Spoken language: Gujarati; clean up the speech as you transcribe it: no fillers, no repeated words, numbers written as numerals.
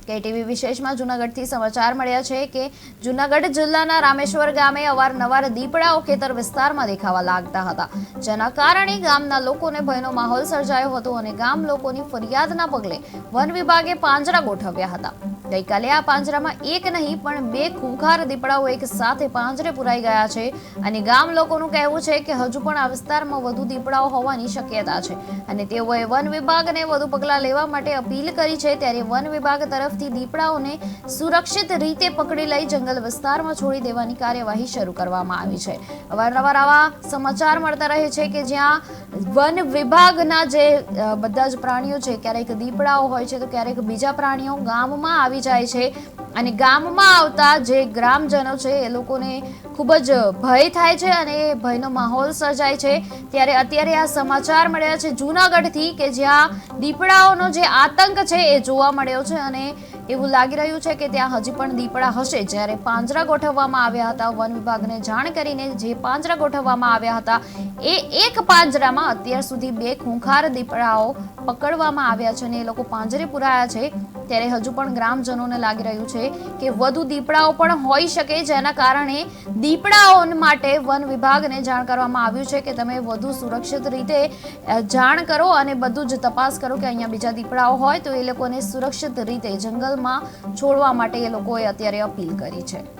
કેટીવી વિશેષમાં જૂનાગઢથી સમાચાર મળ્યા છે કે જૂનાગઢ જિલ્લાના રામેશ્વર ગામે અવારનવાર દીપડાઓ ખેતર વિસ્તારમાં દેખાવા લાગતા હતા, જેના કારણે ગામના લોકોને ભયનો માહોલ સર્જાયો હતો અને ગામ લોકોની ફરિયાદના પગલે વન વિભાગે પાંજરા ગોઠવ્યા હતા। ગઈકાલે આ પાંજરામાં એક નહીં પણ 2 ખૂંખાર દીપડાઓ એક સાથે પાંજરે પુરાઈ ગયા છે અને ગામ લોકોનું કહેવું છે કે હજુ પણ આ વિસ્તારમાં વધુ દીપડાઓ હોવાની શક્યતા છે અને તેઓએ વન વિભાગને વધુ પગલાં લેવા માટે અપીલ કરી છે। ત્યારે વન વિભાગ તરફથી દીપડાઓને સુરક્ષિત રીતે પકડી લઈ જંગલ વિસ્તારમાં છોડી દેવાની કાર્યવાહી શરૂ કરવામાં આવી છે। અવારનવાર આવા સમાચાર મળતા રહે છે કે જ્યાં વન વિભાગના જે બધા જ પ્રાણીઓ છે, ક્યારેક દીપડાઓ હોય છે તો ક્યારેક બીજા પ્રાણીઓ ગામમાં આવી જાય છે અને ગામમાં આવતા જે ગ્રામજનો છે એ લોકોને ખૂબ જ ભય થાય છે અને ભયનો માહોલ સર્જાય છે। ત્યારે અત્યારે આ સમાચાર મળ્યા છે જૂનાગઢથી કે જ્યાં દીપડાઓનો જે આતંક છે એ જોવા મળ્યો છે અને એવું લાગી રહ્યું છે કે ત્યાં હજી પણ દીપડા હશે। જ્યારે પાંજરા ગોઠવવામાં આવ્યા હતા, વન વિભાગને જાણ કરીને જે પાંજરા ગોઠવવામાં આવ્યા હતા એ એક પાંજરામાં અત્યાર સુધી 2 ખૂંખાર દીપડાઓ પકડવામાં આવ્યા છે અને એ લોકો પાંજરે પુરાયા છે। ત્યારે હજુ પણ ગ્રામજનોને લાગી રહ્યું છે કે વધુ દીપડાઓ પણ હોઈ શકે, જેના કારણે દીપડાઓ માટે વન વિભાગને જાણ કરવામાં આવ્યું છે કે તમે વધુ સુરક્ષિત રીતે જાણ કરો અને બધું જ તપાસ કરો કે અહીંયા બીજા દીપડાઓ હોય તો એ લોકોને સુરક્ષિત રીતે જંગલમાં છોડવા માટે એ લોકોએ અત્યારે અપીલ કરી છે।